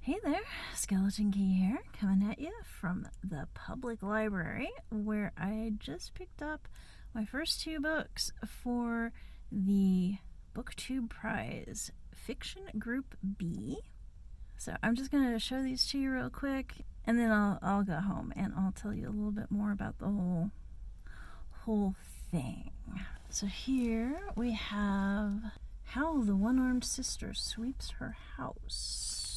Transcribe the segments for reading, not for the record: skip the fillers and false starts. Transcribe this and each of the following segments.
Hey there, Skeleton Key here, coming at you from the public library, where I just picked up my first two books for the BookTube Prize, Fiction Group B. So I'm just going to show these to you real quick, and then I'll go home and I'll tell you a little bit more about the whole thing. So here we have How the One-Armed Sister Sweeps Her House.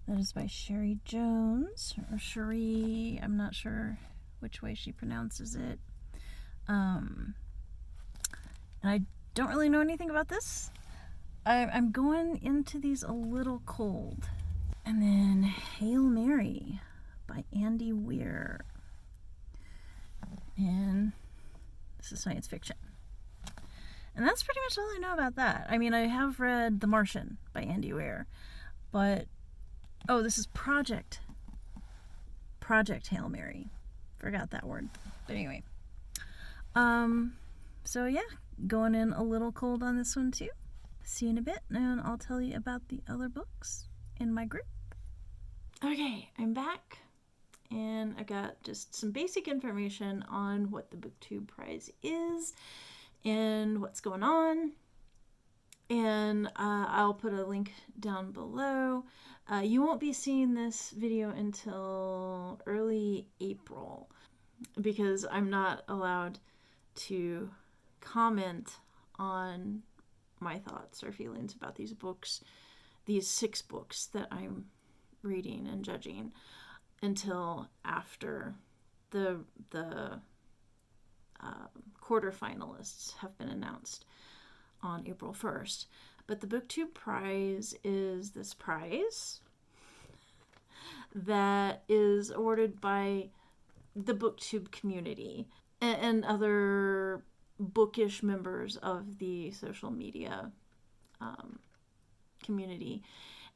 That is by Cherie Jones, or Cherie, I'm not sure which way she pronounces it. And I don't really know anything about this. I'm going into these a little cold. And then Hail Mary by Andy Weir. And this is science fiction. And that's pretty much all I know about that. I mean, I have read The Martian by Andy Weir, but oh, this is Project Hail Mary. Forgot that word. But anyway. So yeah, going in a little cold on this one too. See you in a bit, and I'll tell you about the other books in my group. Okay, I'm back, and I got just some basic information on what the BookTube Prize is and what's going on. And I'll put a link down below. You won't be seeing this video until early April because I'm not allowed to comment on my thoughts or feelings about these books, these 6 books that I'm reading and judging, until after the quarterfinalists have been announced on April 1st. But the BookTube Prize is this prize that is awarded by the BookTube community and other bookish members of the social media community.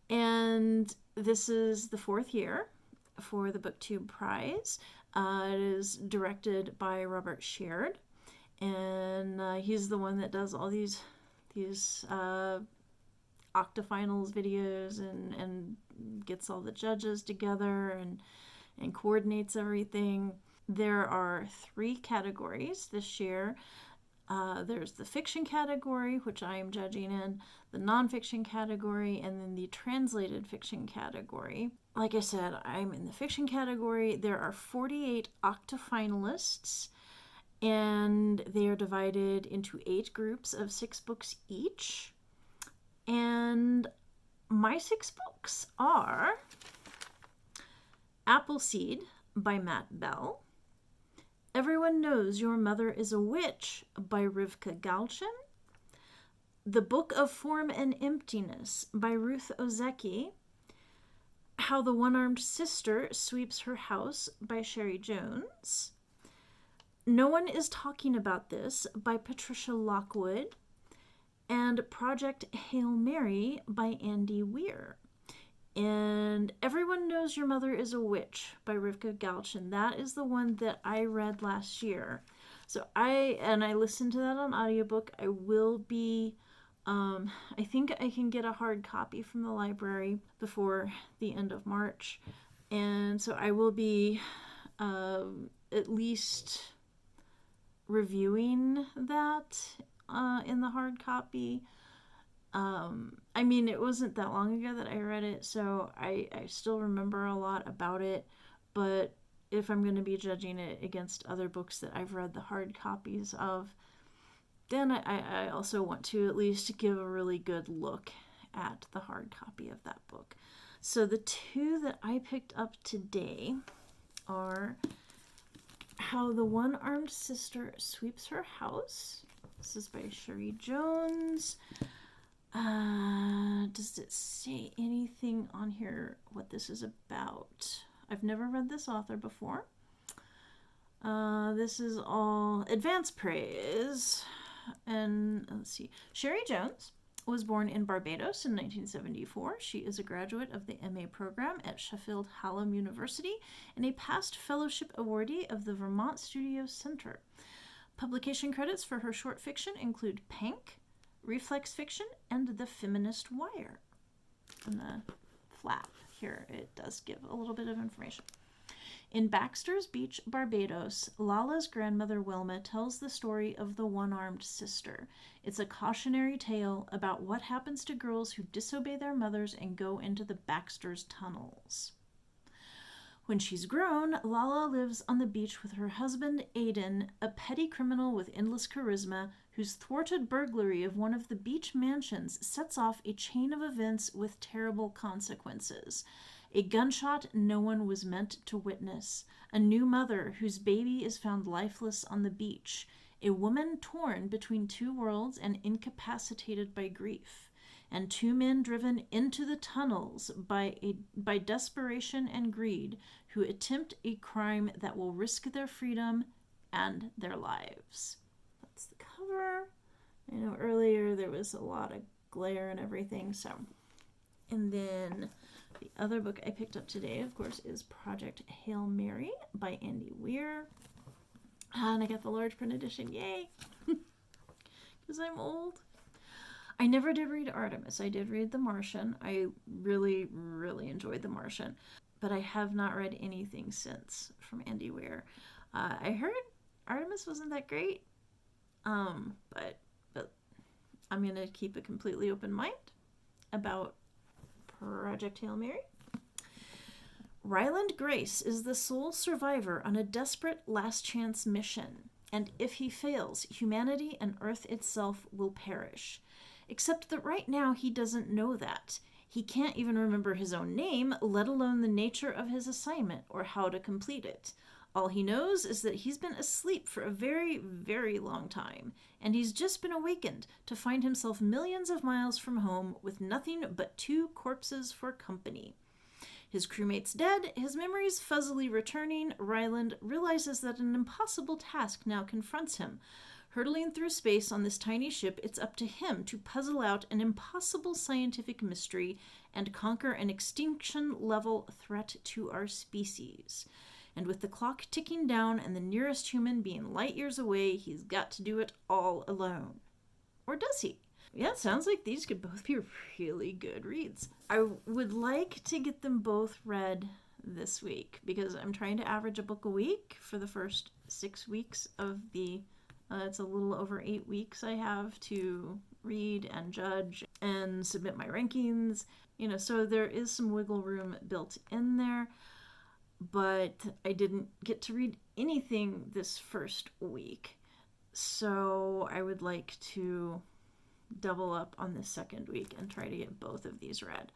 And this is the 4th year for the BookTube Prize. It is directed by Robert Sheard, and he's the one that does all these Octofinals videos and gets all the judges together and coordinates everything. There are 3 categories this year. There's the fiction category, which I am judging in, the nonfiction category, and then the translated fiction category. Like I said, I'm in the fiction category. There are 48 Octofinalists, and they are divided into 8 groups of 6 books each. And my 6 books are Appleseed by Matt Bell, Everyone Knows Your Mother is a Witch by Rivka Galchen, The Book of Form and Emptiness by Ruth Ozeki, How the One-Armed Sister Sweeps Her House by Cherie Jones, No One is Talking About This by Patricia Lockwood, and Project Hail Mary by Andy Weir. And Everyone Knows Your Mother is a Witch by Rivka Galchen. That is the one that I read last year. So I listened to that on audiobook. I will be, I think I can get a hard copy from the library before the end of March. And so I will be at least reviewing that in the hard copy. I mean, it wasn't that long ago that I read it, so I still remember a lot about it, but if I'm going to be judging it against other books that I've read the hard copies of, then I also want to at least give a really good look at the hard copy of that book. So the 2 that I picked up today are How the One-Armed Sister Sweeps Her House. This is by Cherie Jones. Does it say anything on here what this is about? I've never read this author before. This is all advanced praise. And let's see. Cherie Jones was born in Barbados in 1974. She is a graduate of the MA program at Sheffield Hallam University and a past fellowship awardee of the Vermont Studio Center. Publication credits for her short fiction include Pank, Reflex Fiction, and The Feminist Wire. in the flap here, it does give a little bit of information. In Baxter's Beach, Barbados, Lala's grandmother Wilma tells the story of the one-armed sister. It's a cautionary tale about what happens to girls who disobey their mothers and go into the Baxter's tunnels. When she's grown, Lala lives on the beach with her husband, Aiden, a petty criminal with endless charisma, whose thwarted burglary of one of the beach mansions sets off a chain of events with terrible consequences. A gunshot no one was meant to witness, a new mother whose baby is found lifeless on the beach, a woman torn between two worlds and incapacitated by grief, and two men driven into the tunnels by desperation and greed who attempt a crime that will risk their freedom and their lives. That's the cover. I know earlier there was a lot of glare and everything, so. And then the other book I picked up today, of course, is Project Hail Mary by Andy Weir. And I got the large print edition, yay! Because I'm old. I never did read Artemis. I did read The Martian. I really, really enjoyed The Martian. But I have not read anything since from Andy Weir. I heard Artemis wasn't that great. But I'm going to keep a completely open mind about Project Hail Mary. Ryland Grace is the sole survivor on a desperate last chance mission, and if he fails, humanity and Earth itself will perish. Except that right now he doesn't know that. He can't even remember his own name, let alone the nature of his assignment or how to complete it. All he knows is that he's been asleep for a very, very long time, and he's just been awakened to find himself millions of miles from home with nothing but two corpses for company. His crewmate's dead, his memories fuzzily returning, Ryland realizes that an impossible task now confronts him. Hurtling through space on this tiny ship, it's up to him to puzzle out an impossible scientific mystery and conquer an extinction-level threat to our species. And with the clock ticking down and the nearest human being light years away, he's got to do it all alone. Or does he? Yeah, it sounds like these could both be really good reads. I would like to get them both read this week because I'm trying to average a book a week for the first 6 weeks of the... it's a little over 8 weeks I have to read and judge and submit my rankings. So there is some wiggle room built in there. But I didn't get to read anything this first week. So I would like to double up on this second week and try to get both of these read.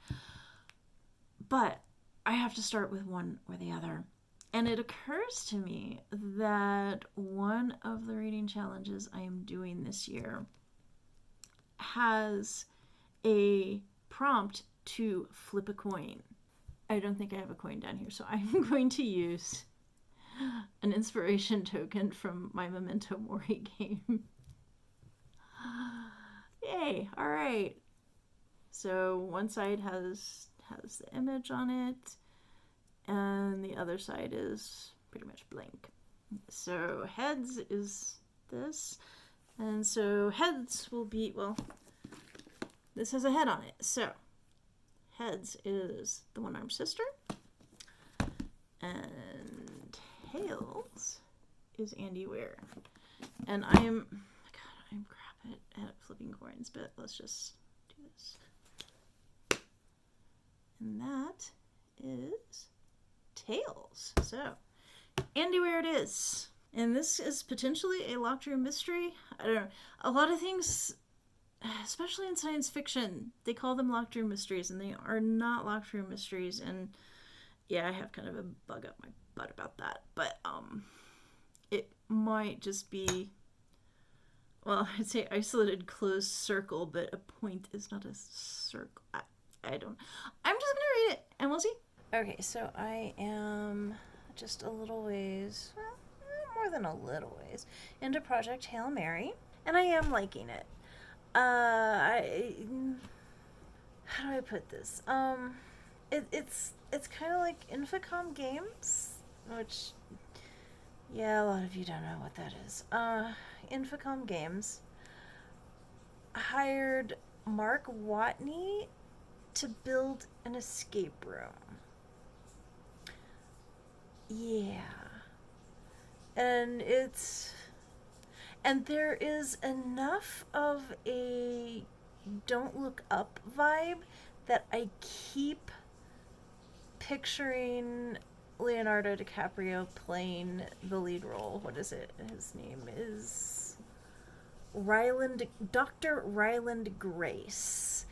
But I have to start with one or the other. And it occurs to me that one of the reading challenges I am doing this year has a prompt to flip a coin. I don't think I have a coin down here, so I'm going to use an inspiration token from my Memento Mori game. Yay! All right. So one side has the image on it, and the other side is pretty much blank. So heads is this, and so heads will be, well, this has a head on it, so heads is the one-armed sister, and tails is Andy Weir. And I'm crap at flipping coins, but let's just do this. And that is tails. So, Andy Weir it is. And this is potentially a locked room mystery. I don't know. A lot of things, especially in science fiction, they call them locked room mysteries, and they are not locked room mysteries. And yeah, I have kind of a bug up my butt about that. But it might just be, well, I'd say isolated closed circle, but a point is not a circle. I'm just gonna read it, and we'll see. Okay, so I am just a little ways, well, more than a little ways, into Project Hail Mary, and I am liking it. How do I put this? It's kind of like Infocom Games, which, yeah, a lot of you don't know what that is. Infocom Games hired Mark Watney to build an escape room. Yeah. And there is enough of a Don't Look Up vibe that I keep picturing Leonardo DiCaprio playing the lead role. What is it? His name is Dr. Ryland Grace.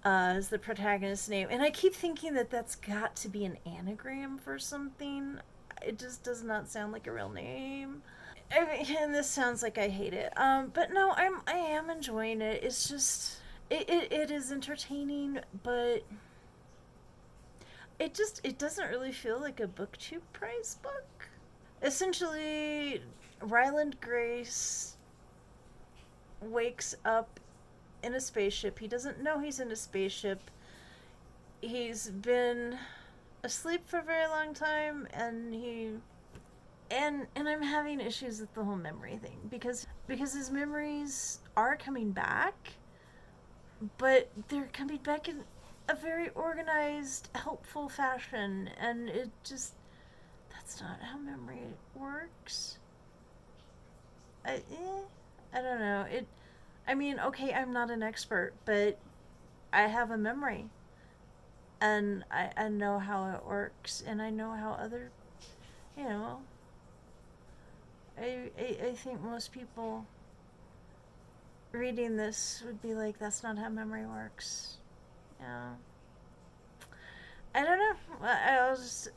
Is the protagonist's name. And I keep thinking that that's got to be an anagram for something. It just does not sound like a real name. I mean, and this sounds like I hate it. But no, I am enjoying it. It's just it is entertaining, but it doesn't really feel like a BookTube prize book. Essentially, Ryland Grace wakes up in a spaceship. He doesn't know he's in a spaceship. He's been asleep for a very long time, and I'm having issues with the whole memory thing because his memories are coming back, but they're coming back in a very organized, helpful fashion, and that's not how memory works. I don't know. I mean, okay, I'm not an expert, but I have a memory. And I know how it works, and I know how other, I think most people reading this would be like, that's not how memory works. Yeah. I don't know. I'll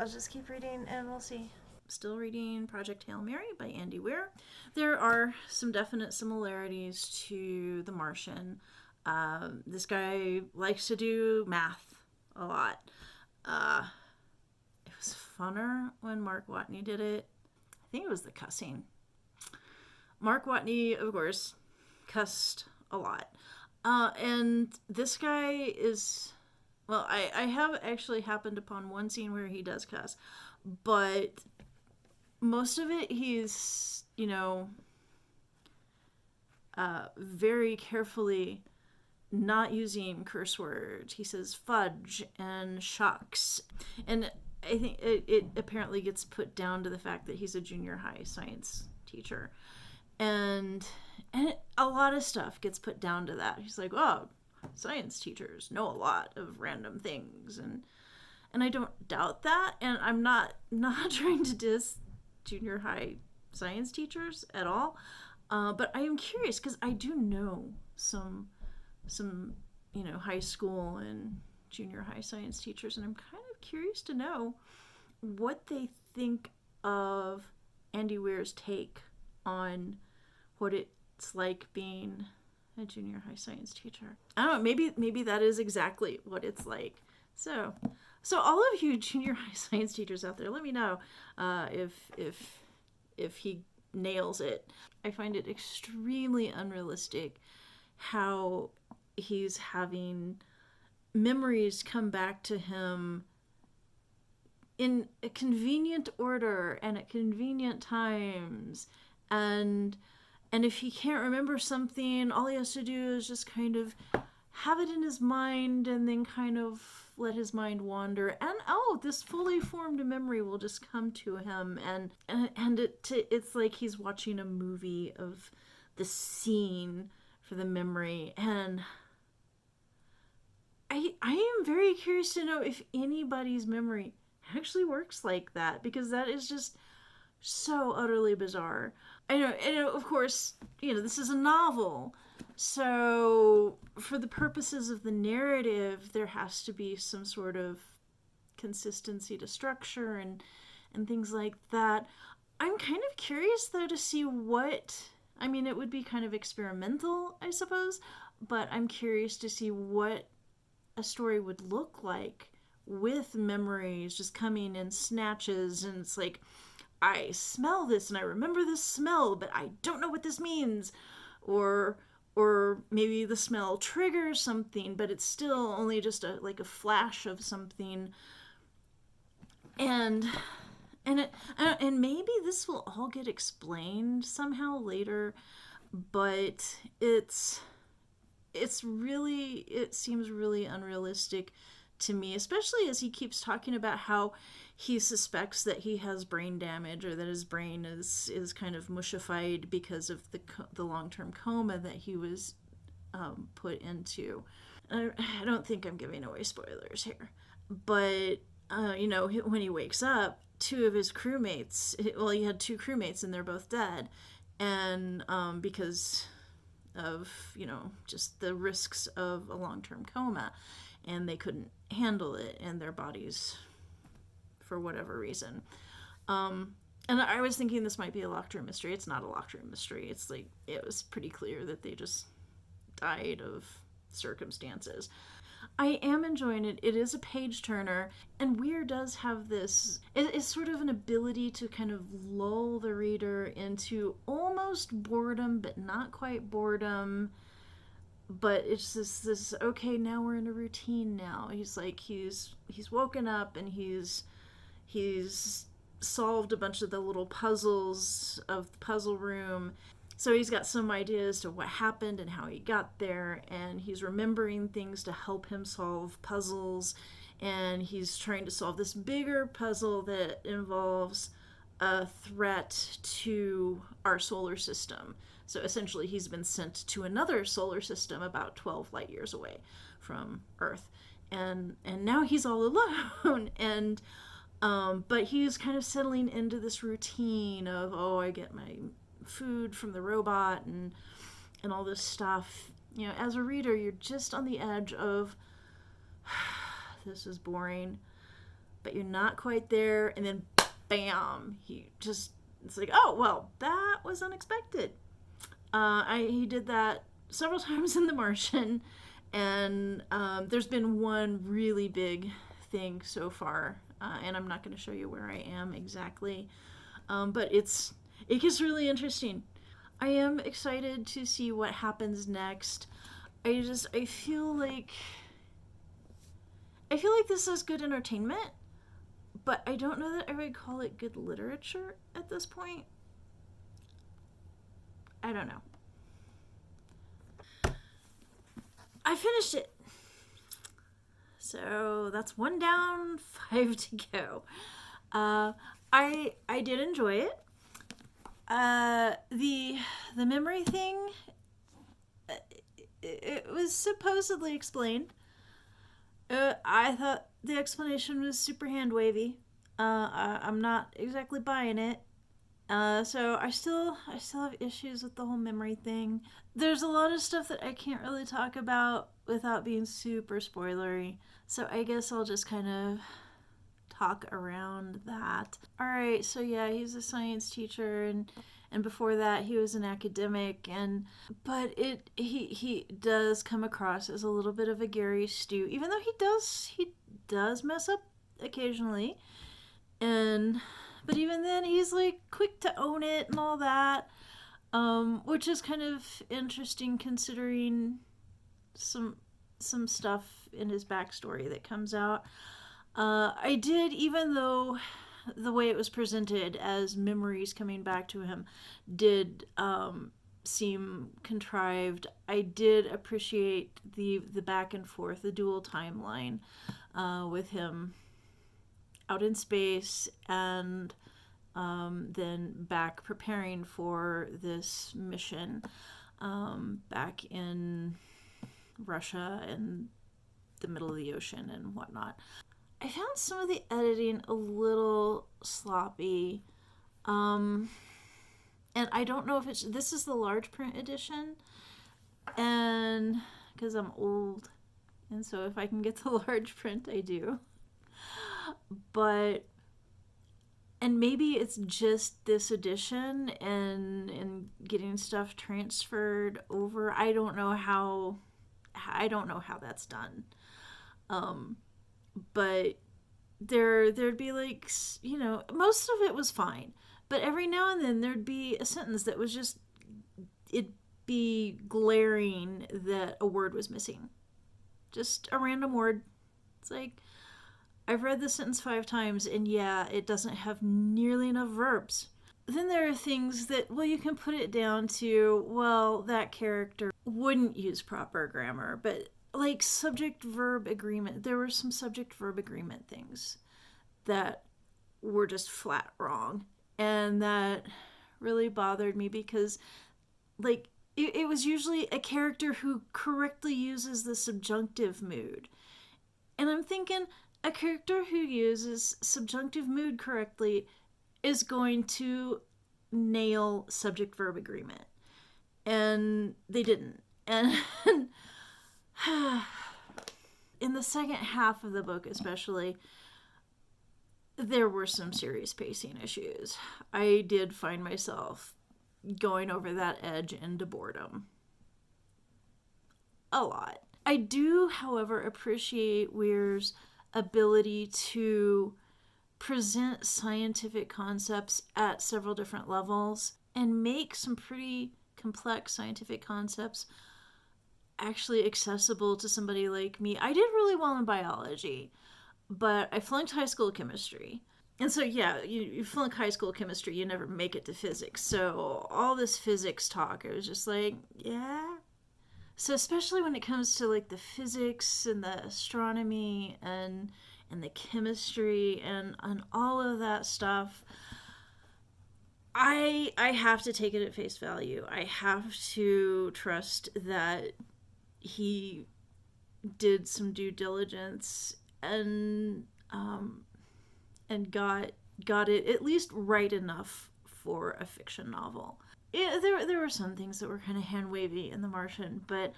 just keep reading, and we'll see. Still reading Project Hail Mary by Andy Weir. There are some definite similarities to The Martian. This guy likes to do math a lot. It was funner when Mark Watney did it. I think it was the cussing. Mark Watney, of course, cussed a lot. And this guy is... Well, I have actually happened upon one scene where he does cuss. But most of it, he's, very carefully not using curse words. He says fudge and shucks. And I think it apparently gets put down to the fact that he's a junior high science teacher. And a lot of stuff gets put down to that. He's like, oh, science teachers know a lot of random things. And I don't doubt that. And I'm not trying to diss junior high science teachers at all. But I am curious because I do know some high school and junior high science teachers, and I'm kind of curious to know what they think of Andy Weir's take on what it's like being a junior high science teacher. I don't know, maybe that is exactly what it's like. So all of you junior high science teachers out there, let me know if he nails it. I find it extremely unrealistic how he's having memories come back to him in a convenient order and at convenient times, and if he can't remember something, all he has to do is just kind of have it in his mind and then kind of let his mind wander, and this fully formed memory will just come to him, and it's like he's watching a movie of the scene for the memory. And I am very curious to know if anybody's memory actually works like that, because that is just so utterly bizarre. I know, of course, this is a novel, so for the purposes of the narrative, there has to be some sort of consistency to structure and things like that. I'm kind of curious, though, to see it would be kind of experimental, I suppose, but I'm curious to see what a story would look like with memories just coming in snatches, and it's like, I smell this and I remember this smell, but I don't know what this means. Or maybe the smell triggers something, but it's still only just a flash of something. And maybe this will all get explained somehow later, but it's it seems really unrealistic to me, especially as he keeps talking about how he suspects that he has brain damage, or that his brain is kind of mushified because of the long-term coma that he was put into. I don't think I'm giving away spoilers here, but when he wakes up, two of his crewmates, well, he had two crewmates and they're both dead, and because of just the risks of a long-term coma, and they couldn't handle it in their bodies for whatever reason. And I was thinking this might be a locked room mystery. It's not a locked room mystery. It's like, it was pretty clear that they just died of circumstances. I am enjoying it. It is a page turner, and Weir does have this, it's sort of an ability to kind of lull the reader into almost boredom, but not quite boredom. But it's this okay, now we're in a routine now. He's like, he's woken up, and he's solved a bunch of the little puzzles of the puzzle room. So he's got some ideas to what happened and how he got there, and he's remembering things to help him solve puzzles, and he's trying to solve this bigger puzzle that involves a threat to our solar system. So essentially he's been sent to another solar system about 12 light years away from Earth, and now he's all alone. And but he's kind of settling into this routine of, I get my food from the robot and all this stuff. As a reader, you're just on the edge of this is boring, but you're not quite there, and then bam, it's like, oh well, that was unexpected. He did that several times in The Martian, and there's been one really big thing so far, and I'm not going to show you where I am exactly, but it gets really interesting. I am excited to see what happens next. I feel like this is good entertainment, but I don't know that I would call it good literature at this point. I don't know. I finished it. So that's 1 down, 5 to go. I did enjoy it. The memory thing, it was supposedly explained. I thought the explanation was super hand-wavy. I'm not exactly buying it. So I still have issues with the whole memory thing. There's a lot of stuff that I can't really talk about without being super spoilery. So I guess I'll just kind of talk around that. Alright, so yeah, he's a science teacher, and before that he was an academic, but he does come across as a little bit of a Gary Stu, even though he does mess up occasionally, but even then he's like quick to own it and all that, which is kind of interesting considering some stuff in his backstory that comes out. I did, even though the way it was presented as memories coming back to him did seem contrived, I did appreciate the back and forth, the dual timeline with him out in space and then back preparing for this mission back in Russia and the middle of the ocean and whatnot. I found some of the editing a little sloppy, and I don't know if this is the large print edition, and because I'm old, and so if I can get the large print, I do. And maybe it's just this edition and getting stuff transferred over. I don't know how that's done. But there'd be like, most of it was fine, but every now and then there'd be a sentence that was just, it'd be glaring that a word was missing. Just a random word. It's like, I've read this sentence 5 times, and yeah, it doesn't have nearly enough verbs. then there are things that, well, you can put it down to, well, that character wouldn't use proper grammar, but like subject-verb agreement, there were some subject-verb agreement things that were just flat wrong. And that really bothered me because, like, it was usually a character who correctly uses the subjunctive mood. And I'm thinking, a character who uses subjunctive mood correctly is going to nail subject-verb agreement. And they didn't. And in the second half of the book especially, there were some serious pacing issues. I did find myself going over that edge into boredom. A lot. I do, however, appreciate Weir's ability to present scientific concepts at several different levels and make some pretty complex scientific concepts actually accessible to somebody like me. I did really well in biology, but I flunked high school chemistry. And so, yeah, you flunk high school chemistry, you never make it to physics. So all this physics talk, it was just like, yeah. So especially when it comes to like the physics and the astronomy and the chemistry and all of that stuff, I have to take it at face value. I have to trust that he did some due diligence and got it at least right enough for a fiction novel. There were some things that were kind of hand-wavy in The Martian, but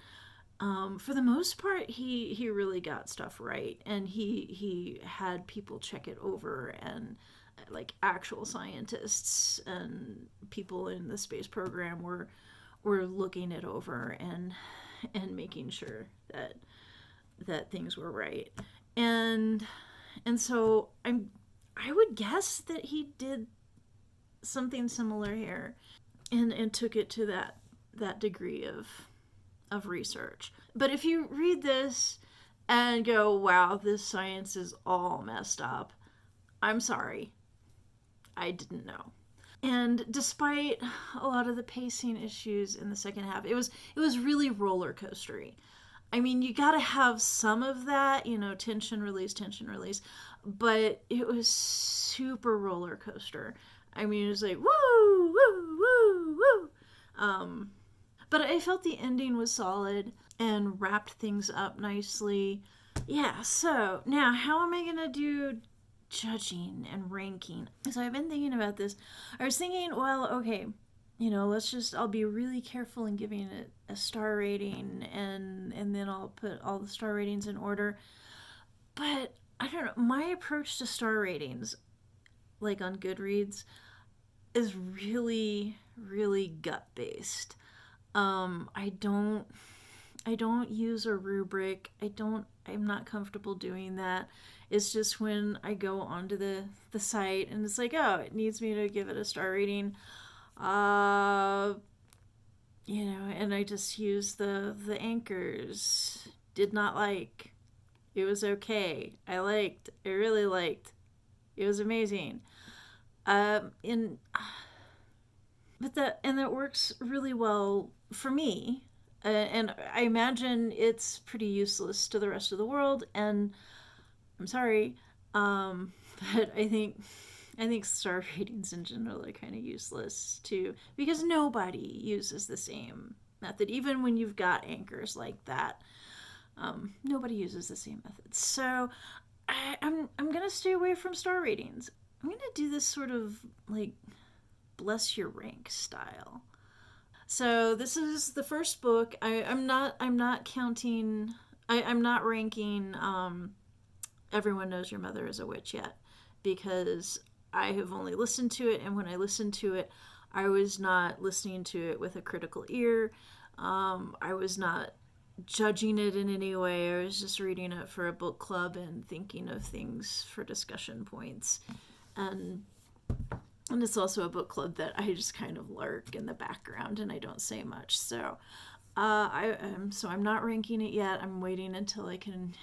for the most part, he really got stuff right, and he had people check it over, and like actual scientists and people in the space program were looking it over and making sure that things were right, and so I would guess that he did something similar here, and took it to that degree of research. But if you read this and go, wow, this science is all messed up, I'm sorry. I didn't know. And despite a lot of the pacing issues in the second half, it was really roller coastery. I mean, you got to have some of that, tension release, but it was super roller coaster. I mean, it was like, woo, woo, woo, woo. But I felt the ending was solid and wrapped things up nicely. Yeah, so now how am I going to do judging and ranking? So I've been thinking about this. I was thinking, well, okay, I'll be really careful in giving it a star rating, and then I'll put all the star ratings in order. But I don't know, my approach to star ratings, like on Goodreads, is really, really gut-based. I don't use a rubric. I'm not comfortable doing that. It's just when I go onto the site and it's like, oh, it needs me to give it a star rating. And I just use the anchors. Did not like. It was okay. I liked. I really liked. It was amazing. But that works really well for me. And I imagine it's pretty useless to the rest of the world, and I'm sorry, but I think star ratings in general are kind of useless too, because nobody uses the same method. Even when you've got anchors like that, nobody uses the same method. So I'm gonna stay away from star ratings. I'm gonna do this sort of like bless your rank style. So this is the first book. I'm not counting. I'm not ranking Everyone Knows Your Mother is a Witch yet, because I have only listened to it, and when I listened to it, I was not listening to it with a critical ear. I was not judging it in any way. I was just reading it for a book club and thinking of things for discussion points. And it's also a book club that I just kind of lurk in the background and I don't say much. So I'm not ranking it yet. I'm waiting until I can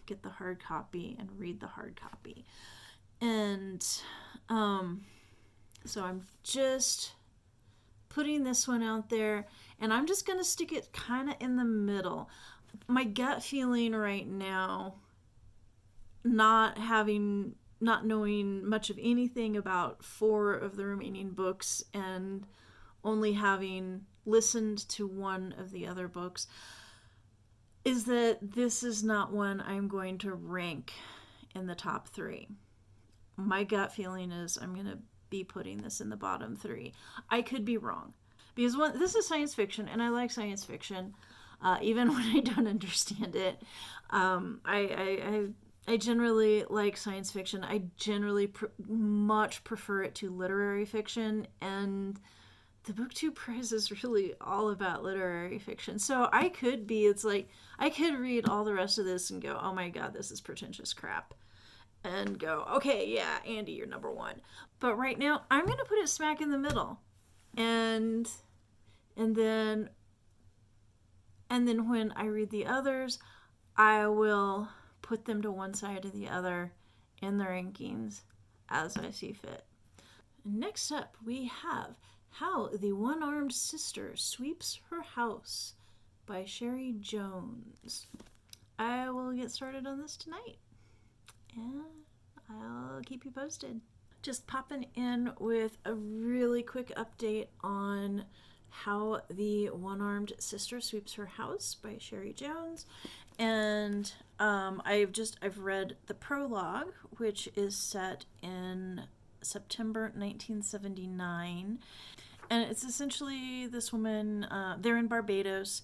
get the hard copy and read the hard copy. And So I'm just putting this one out there, and I'm just going to stick it kind of in the middle. My gut feeling right now, not knowing much of anything about 4 of the remaining books and only having listened to one of the other books, is that this is not one I'm going to rank in the top 3. My gut feeling is I'm going to be putting this in the bottom 3. I could be wrong, because this is science fiction, and I like science fiction, even when I don't understand it. I generally like science fiction. I generally much prefer it to literary fiction, and the BookTube prize is really all about literary fiction. So I could read all the rest of this and go, oh my god, this is pretentious crap. And go, okay, yeah, Andy, you're number 1. But right now, I'm going to put it smack in the middle. And then when I read the others, I will put them to one side or the other in the rankings as I see fit. Next up, we have How the One-Armed Sister Sweeps Her House by Cherie Jones. I will get started on this tonight, and I'll keep you posted. Just popping in with a really quick update on How the One-Armed Sister Sweeps Her House by Cherie Jones. And I've read the prologue, which is set in September 1979. And it's essentially this woman, they're in Barbados,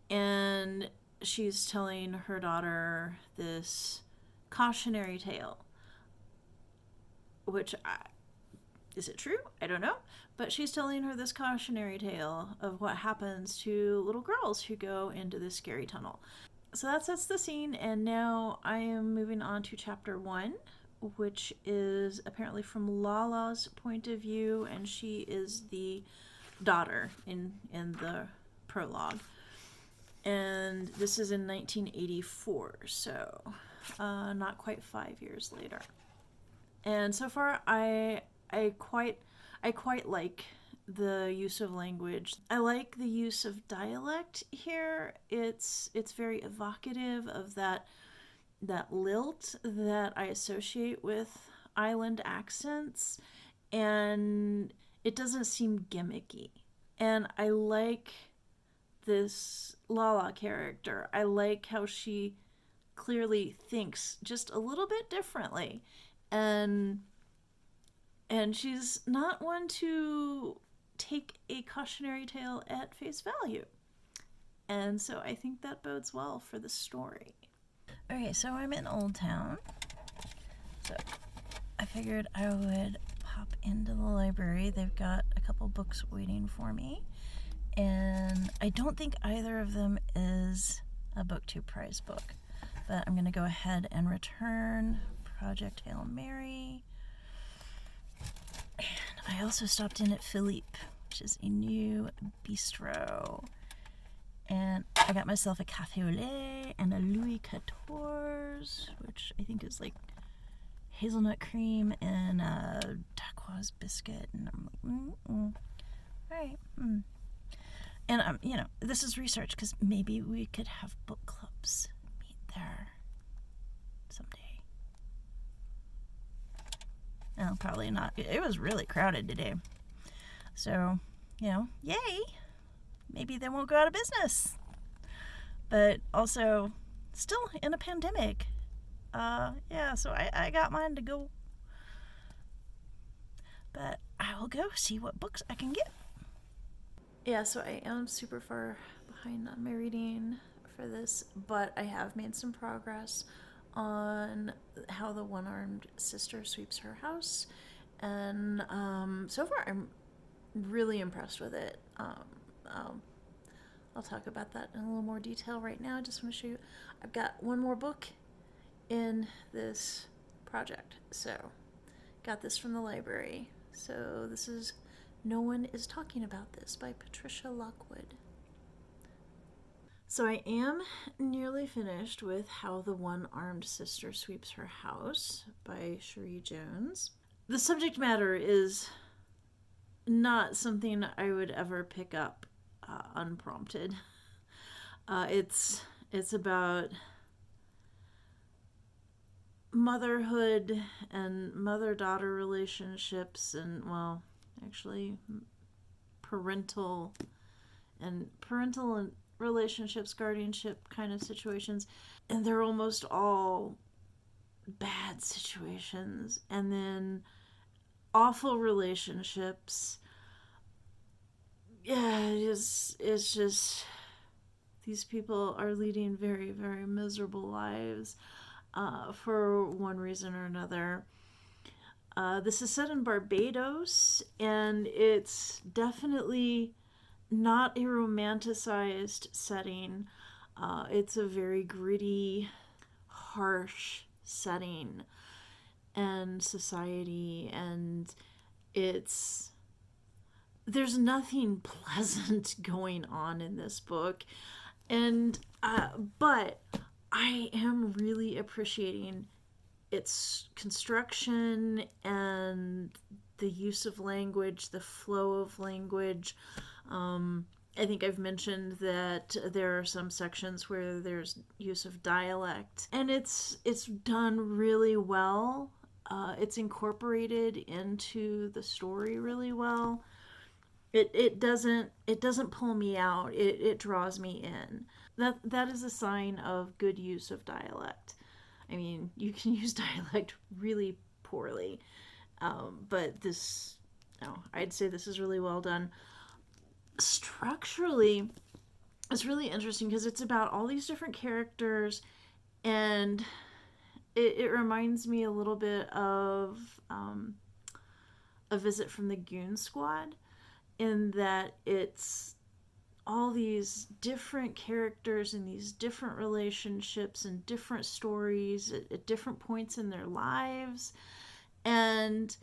and she's telling her daughter this cautionary tale, which, is it true? I don't know. But she's telling her this cautionary tale of what happens to little girls who go into this scary tunnel. So that sets the scene, and now I am moving on to chapter 1, which is apparently from Lala's point of view, and she is the daughter in the prologue. And this is in 1984, so not quite 5 years later. And so far, I quite like the use of language. I like the use of dialect here. It's very evocative of that lilt that I associate with island accents, and it doesn't seem gimmicky. And I like this Lala character. I like how she clearly thinks just a little bit differently, and she's not one to take a cautionary tale at face value. And so I think that bodes well for the story. Okay, so I'm in Old Town. So I figured I would pop into the library. They've got a couple books waiting for me. And I don't think either of them is a BookTube prize book. But I'm going to go ahead and return Project Hail Mary. And I also stopped in at Philippe, which is a new bistro. And I got myself a café au lait and a Louis XIV, which I think is like hazelnut cream and a turquoise biscuit. And I'm like, all right. And, this is research, because maybe we could have book clubs meet there someday. No, probably not. It was really crowded today. So, yay! Maybe they won't go out of business. But also, still in a pandemic. So I got mine to go. But I will go see what books I can get. Yeah, so I am super far behind on my reading for this, but I have made some progress on How the One-Armed Sister Sweeps Her House, and so far I'm really impressed with it. I'll talk about that in a little more detail right now. I just want to show you, I've got one more book in this project, so got this from the library. So this is No One Is Talking About This by Patricia Lockwood. So I am nearly finished with How the One-Armed Sister Sweeps Her House by Cherie Jones. The subject matter is not something I would ever pick up unprompted. It's about motherhood and mother-daughter relationships, and, well, actually parental and relationships, guardianship kind of situations, and they're almost all bad situations, and then awful relationships. Yeah, it's just these people are leading very, very miserable lives for one reason or another. This is set in Barbados, and it's definitely not a romanticized setting. It's a very gritty, harsh setting and society, and there's nothing pleasant going on in this book, and but I am really appreciating its construction and the use of language, the flow of language. I think I've mentioned that there are some sections where there's use of dialect, and it's done really well. It's incorporated into the story really well. It doesn't pull me out. It draws me in. That is a sign of good use of dialect. I mean, you can use dialect really poorly, but this, no, I'd say this is really well done. Structurally, it's really interesting because it's about all these different characters, and it reminds me a little bit of A Visit from the Goon Squad, in that it's all these different characters and these different relationships and different stories at different points in their lives, and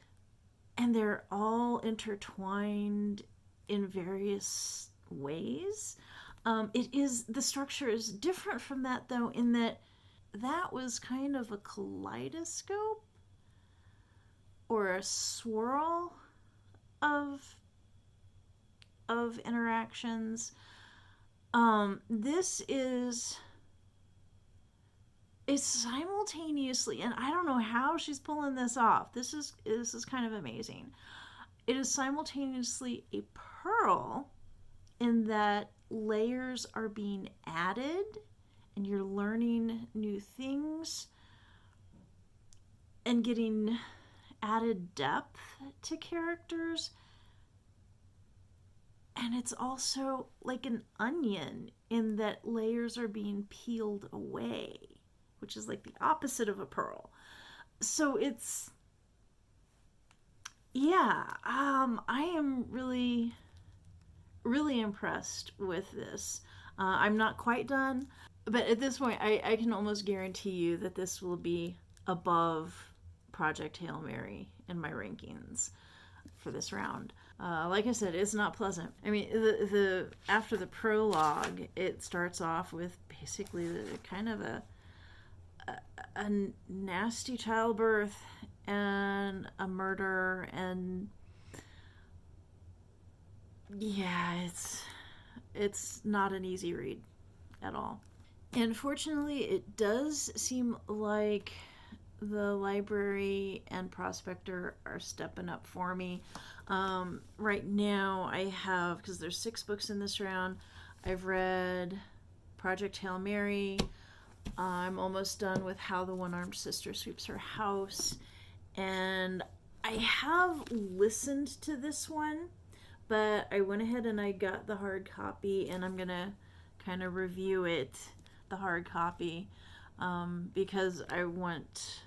they're all intertwined in various ways. The structure is different from that, though, in that was kind of a kaleidoscope or a swirl of interactions. This is simultaneously, and I don't know how she's pulling this off. This is kind of amazing. It is simultaneously a pearl in that layers are being added and you're learning new things and getting added depth to characters. And it's also like an onion in that layers are being peeled away, which is like the opposite of a pearl. So it's, yeah, I am really, really impressed with this. I'm not quite done, but at this point, I can almost guarantee you that this will be above Project Hail Mary in my rankings for this round. Like I said, it's not pleasant. I mean, the after the prologue, it starts off with basically kind of a nasty childbirth and a murder, and yeah, it's not an easy read at all. And fortunately, it does seem like the library and prospector are stepping up for me. Right now I have, because there's 6 books in this round, I've read Project Hail Mary. I'm almost done with How the One-Armed Sister Sweeps Her House, and I have listened to this one, but I went ahead and I got the hard copy, and I'm gonna kind of review it, the hard copy, because I want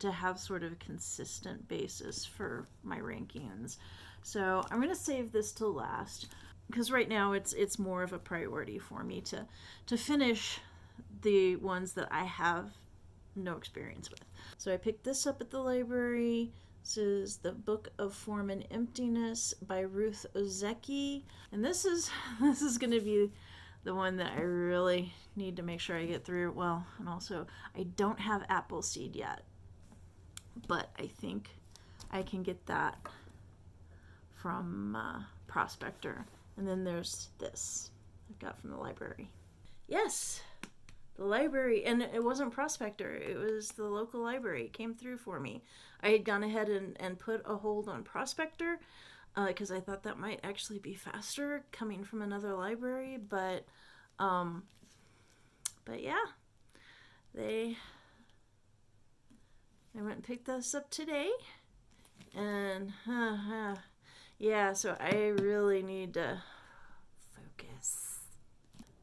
to have sort of a consistent basis for my rankings. So I'm going to save this till last, because right now it's more of a priority for me to finish the ones that I have no experience with. So I picked this up at the library. This is The Book of Form and Emptiness by Ruth Ozeki, and this is going to be the one that I really need to make sure I get through. Well, and also I don't have APPLESEED yet, but I think I can get that from Prospector. And then there's this I got from the library. Yes, the library. And it wasn't Prospector. It was the local library. It came through for me. I had gone ahead and put a hold on Prospector because I thought that might actually be faster coming from another library. But yeah, I went and picked this up today. And yeah, so I really need to focus.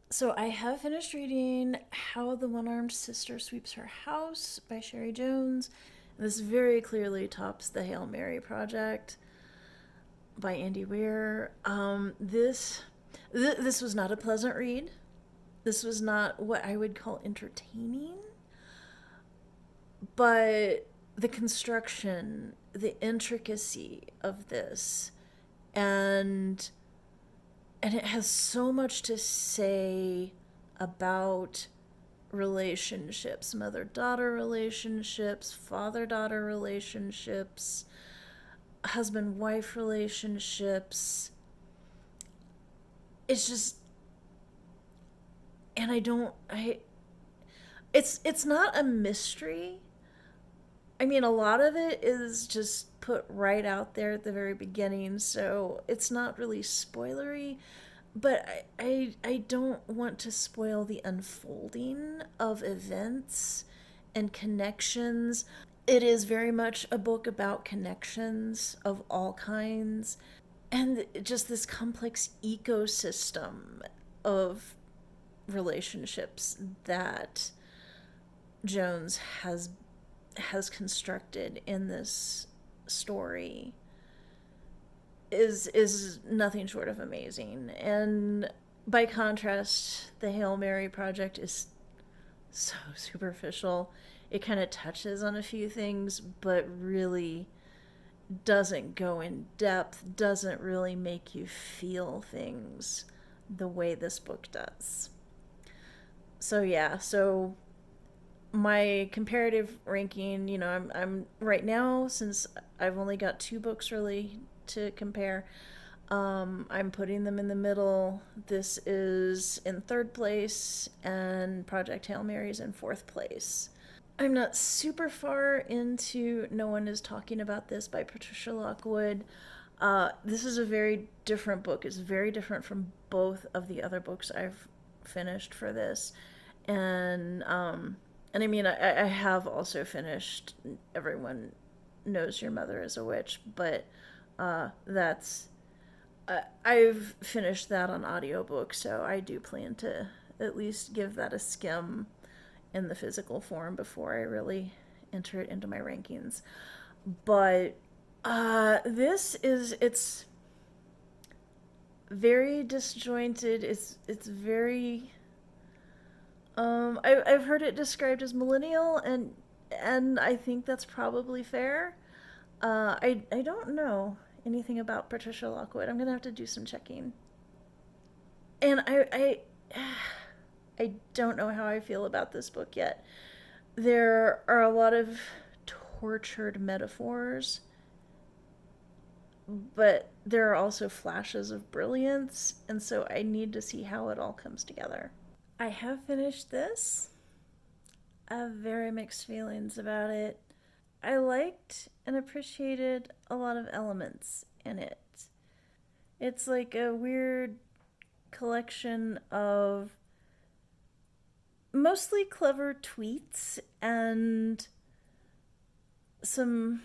So I have finished reading How the One-Armed Sister Sweeps Her House by Cherie Jones. This very clearly tops the Hail Mary Project by Andy Weir. This was not a pleasant read. This was not what I would call entertaining. But the construction, the intricacy of this, and it has so much to say about relationships, mother-daughter relationships, father-daughter relationships, husband-wife relationships. It's just, and it's not a mystery. I mean, a lot of it is just put right out there at the very beginning, so it's not really spoilery, but I don't want to spoil the unfolding of events and connections. It is very much a book about connections of all kinds, and just this complex ecosystem of relationships that Jones has constructed in this story is nothing short of amazing. And by contrast, the Hail Mary Project is so superficial. It kind of touches on a few things, but really doesn't go in depth, doesn't really make you feel things the way this book does. So yeah, so my comparative ranking, I'm right now, since I've only got 2 books really to compare, I'm putting them in the middle. This is in 3rd place, and Project Hail Mary is in 4th place. I'm not super far into No One Is Talking About This by Patricia Lockwood. This is a very different book. It's very different from both of the other books I've finished for this. And I mean, I have also finished Everyone Knows Your Mother is a Witch, but I've finished that on audiobook, so I do plan to at least give that a skim in the physical form before I really enter it into my rankings. But it's very disjointed. It's very... I've heard it described as millennial, and I think that's probably fair. I don't know anything about Patricia Lockwood. I'm gonna have to do some checking. And I don't know how I feel about this book yet. There are a lot of tortured metaphors, but there are also flashes of brilliance, and so I need to see how it all comes together. I have finished this. I have very mixed feelings about it. I liked and appreciated a lot of elements in it. It's like a weird collection of mostly clever tweets and some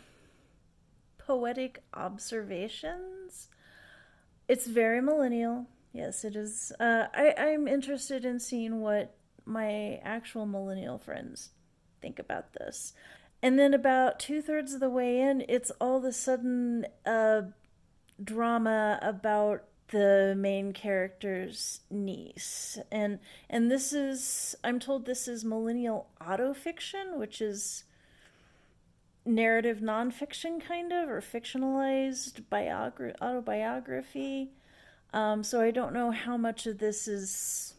poetic observations. It's very millennial. Yes, it is. I'm interested in seeing what my actual millennial friends think about this. And then about 2/3 of the way in, it's all of a sudden a drama about the main character's niece. And this is, I'm told this is millennial autofiction, which is narrative nonfiction kind of, or fictionalized autobiography. So I don't know how much of this is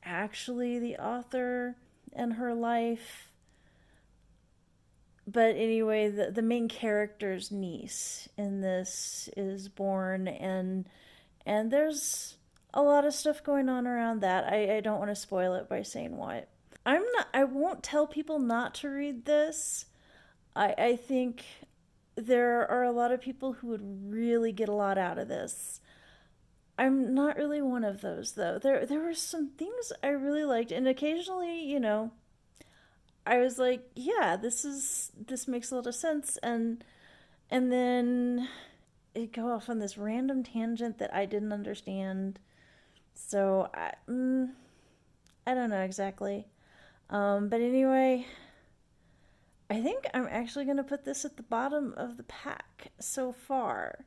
actually the author and her life. But anyway, the main character's niece in this is born, and there's a lot of stuff going on around that. I don't want to spoil it by saying what. I won't tell people not to read this. I think there are a lot of people who would really get a lot out of this. I'm not really one of those though. There were some things I really liked, and occasionally, I was like, yeah, this makes a lot of sense, and then it go off on this random tangent that I didn't understand. So I don't know exactly. But anyway, I think I'm actually going to put this at the bottom of the pack so far.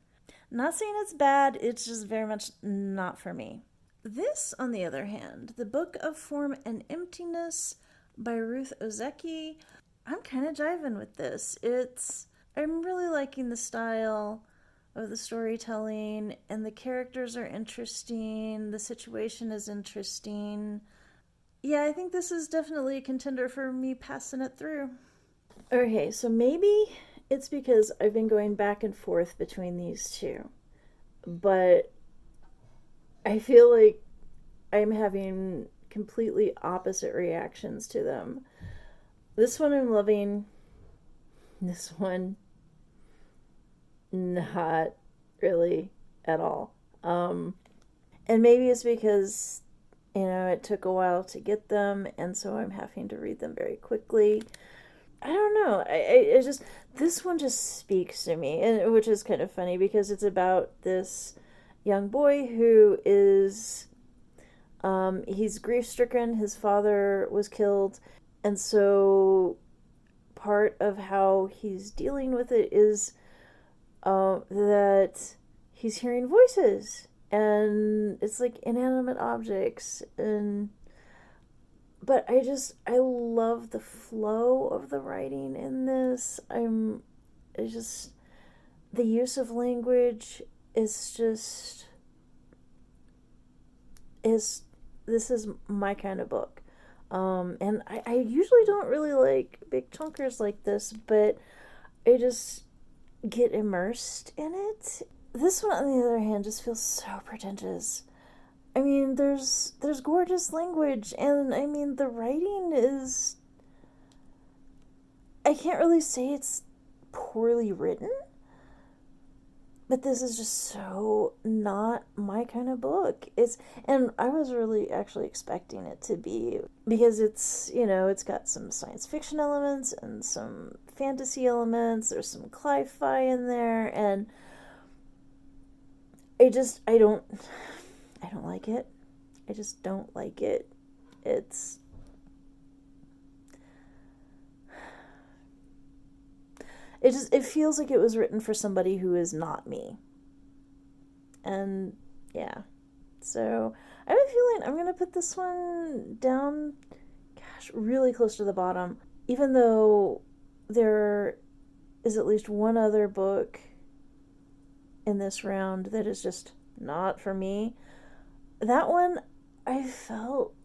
Not saying it's bad, it's just very much not for me. This, on the other hand, The Book of Form and Emptiness by Ruth Ozeki, I'm kind of jiving with this. I'm really liking the style of the storytelling, and the characters are interesting, the situation is interesting. Yeah, I think this is definitely a contender for me passing it through. Okay, so maybe it's because I've been going back and forth between these two, but I feel like I'm having completely opposite reactions to them. This one I'm loving, this one not really at all. And maybe it's because, it took a while to get them, and so I'm having to read them very quickly. I don't know. I just, this one just speaks to me, and which is kind of funny because it's about this young boy who is, he's grief stricken. His father was killed, and so part of how he's dealing with it is that he's hearing voices, and it's like inanimate objects, but I love the flow of the writing in this. The use of language is just is this is my kind of book. And I usually don't really like big chunkers like this, but I just get immersed in it. This one, on the other hand, just feels so pretentious. I mean, there's gorgeous language, and I mean, the writing is... I can't really say it's poorly written, but this is just so not my kind of book. And I was really actually expecting it to be, because it's got some science fiction elements and some fantasy elements. There's some cli-fi in there, and I don't like it. I just don't like it. It feels like it was written for somebody who is not me. And yeah. So I have a feeling I'm going to put this one down, really close to the bottom. Even though there is at least one other book in this round that is just not for me. That one I felt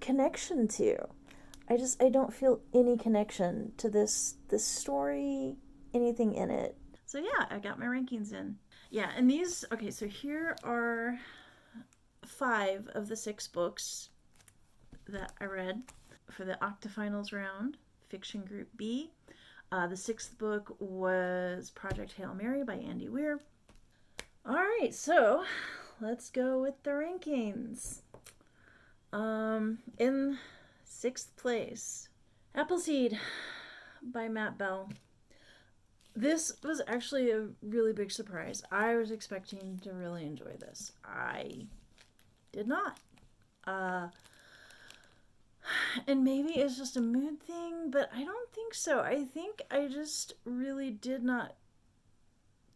connection to. I don't feel any connection to this story, anything in it. So yeah, I got my rankings in. Yeah, and these, okay, so here are 5 of the 6 books that I read for the Octofinals round, Fiction Group B. The 6th book was Project Hail Mary by Andy Weir. All right, so let's go with the rankings. In 6th place, Appleseed by Matt Bell. This was actually a really big surprise. I was expecting to really enjoy this. I did not. And maybe it's just a mood thing, but I don't think so. I think I just really did not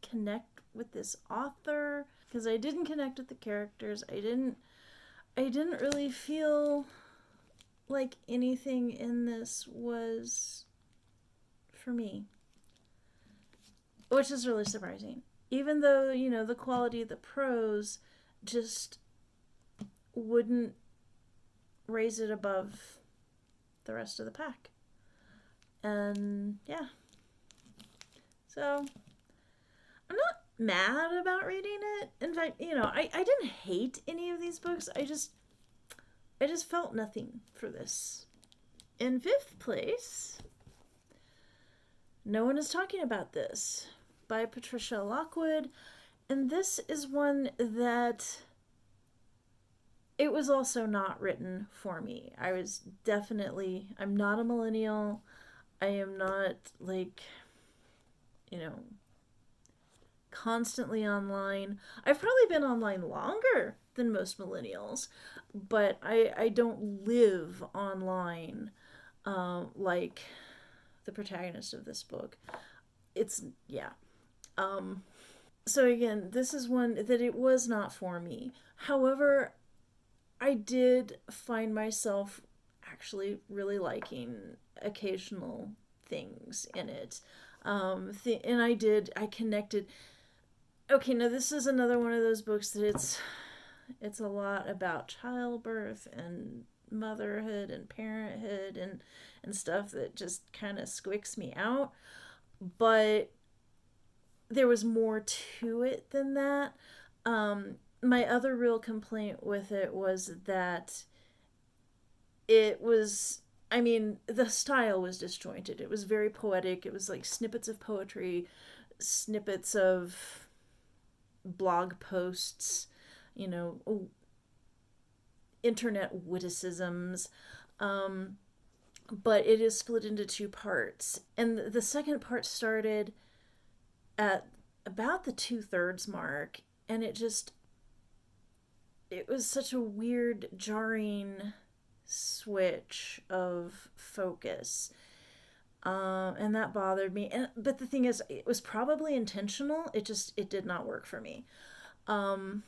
connect with this author because I didn't connect with the characters. I didn't really feel like anything in this was for me, which is really surprising. Even though, the quality of the prose just wouldn't raise it above the rest of the pack. And yeah. So I'm not mad about reading it. In fact, I didn't hate any of these books. I just felt nothing for this. In 5th place, No One Is Talking About This by Patricia Lockwood. And this is one that it was also not written for me. I'm not a millennial. I am not constantly online. I've probably been online longer than most millennials, but I don't live online like the protagonist of this book. So again, this is one that it was not for me. However, I did find myself actually really liking occasional things in it. And I connected. Okay, now this is another one of those books that it's a lot about childbirth and motherhood and parenthood and stuff that just kind of squicks me out. But there was more to it than that. My other real complaint with it was that the style was disjointed. It was very poetic. It was like snippets of poetry, snippets of blog posts, internet witticisms. But it is split into 2 parts. And the second part started at about the 2/3 mark, and it was such a weird, jarring switch of focus. And that bothered me. But the thing is, it was probably intentional. It did not work for me. And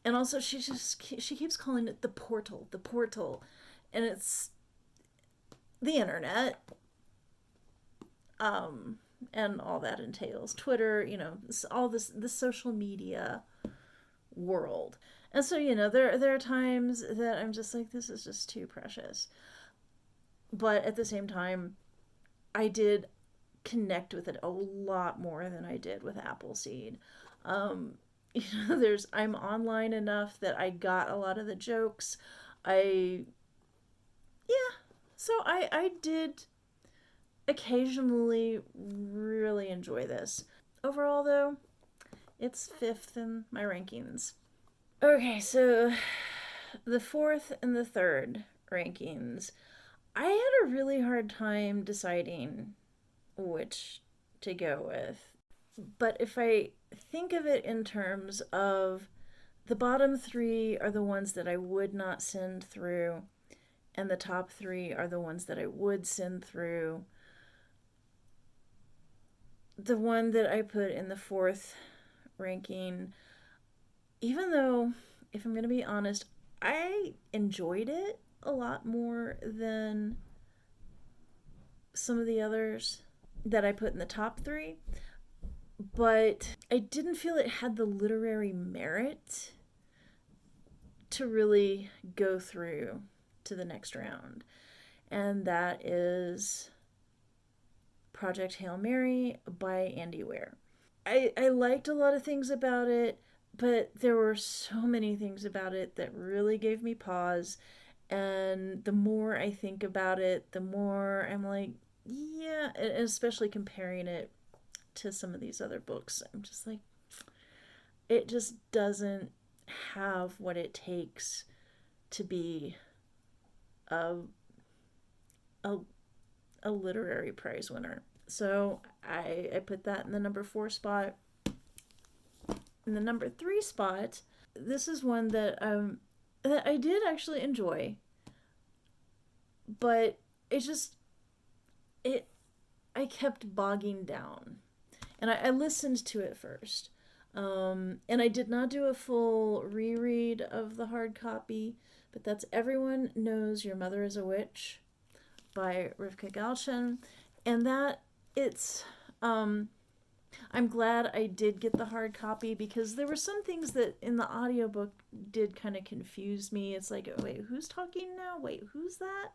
also she keeps calling it the portal. And it's the internet. And all that entails. Twitter, all this, the social media world. And so, there are times that I'm just like, this is just too precious. But at the same time, I did connect with it a lot more than I did with Appleseed. I'm online enough that I got a lot of the jokes. I did occasionally really enjoy this. Overall, though, it's 5th in my rankings. Okay, so the 4th and the 3rd rankings. I had a really hard time deciding which to go with. But if I think of it in terms of the bottom 3 are the ones that I would not send through, and the top 3 are the ones that I would send through, the one that I put in the 4th ranking, even though, if I'm going to be honest, I enjoyed it a lot more than some of the others that I put in the top 3, but I didn't feel it had the literary merit to really go through to the next round. And that is Project Hail Mary by Andy Weir. I liked a lot of things about it, but there were so many things about it that really gave me pause. And the more I think about it, the more I'm like, yeah, and especially comparing it to some of these other books, I'm just like, it just doesn't have what it takes to be a literary prize winner. So I put that in the number 4 spot. In the number 3 spot, this is one that I did actually enjoy, but I kept bogging down, and I listened to it first, and I did not do a full reread of the hard copy, but that's Everyone Knows Your Mother is a Witch by Rivka Galchen, and that I'm glad I did get the hard copy, because there were some things that in the audiobook did kind of confuse me. It's like, wait, who's talking now? Wait, who's that?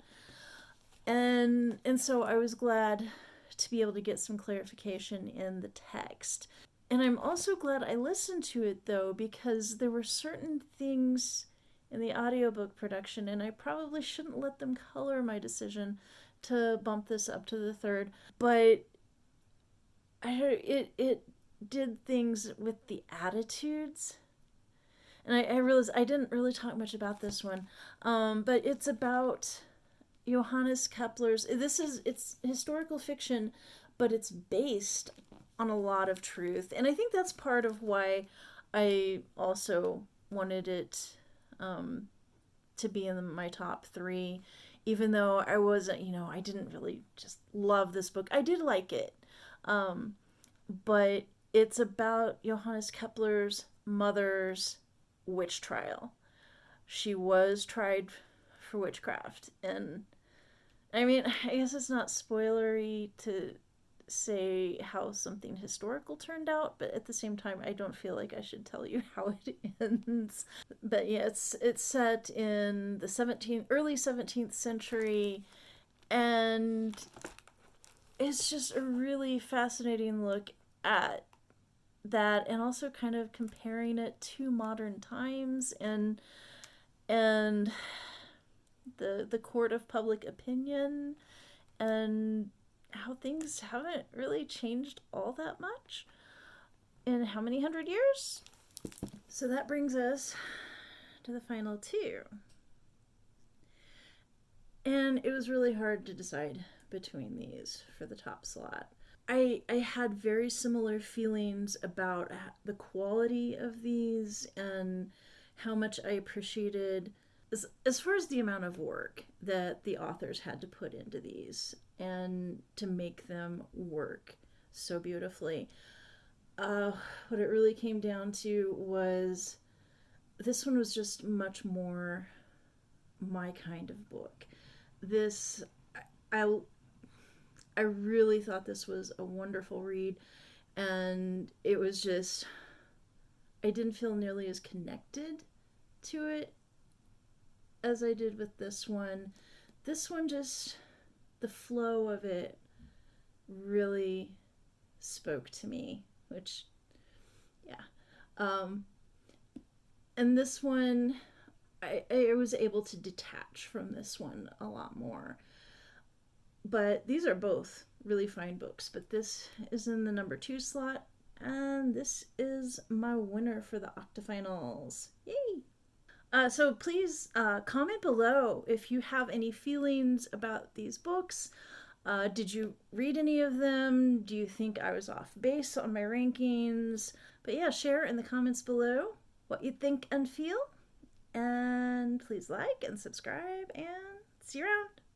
And so I was glad to be able to get some clarification in the text. And I'm also glad I listened to it, though, because there were certain things in the audiobook production, and I probably shouldn't let them color my decision to bump this up to the third, but it did things with the attitudes. And I realized I didn't really talk much about this one, but it's about Johannes Kepler's. It's historical fiction, but it's based on a lot of truth, and I think that's part of why I also wanted it to be in my top 3, even though I wasn't, I didn't really just love this book. I did like it, but it's about Johannes Kepler's mother's witch trial. She was tried for witchcraft, and I mean, I guess it's not spoilery to say how something historical turned out, but at the same time, I don't feel like I should tell you how it ends. But yeah, it's set in the early 17th century, and it's just a really fascinating look at that, and also kind of comparing it to modern times and the court of public opinion, and how things haven't really changed all that much in how many 100 years. So that brings us to the final 2. And it was really hard to decide between these for the top slot. I had very similar feelings about the quality of these and how much I appreciated as far as the amount of work that the authors had to put into these and to make them work so beautifully. What it really came down to was this one was just much more my kind of book. I really thought this was a wonderful read, and it was just, I didn't feel nearly as connected to it as I did with this one. This one just, the flow of it really spoke to me, which, yeah. And this one, I was able to detach from this one a lot more. But these are both really fine books, but this is in the number 2 slot, and this is my winner for the Octofinals. Yay! So please comment below if you have any feelings about these books. Did you read any of them? Do you think I was off base on my rankings? But yeah, share in the comments below what you think and feel. And please like and subscribe, and see you around.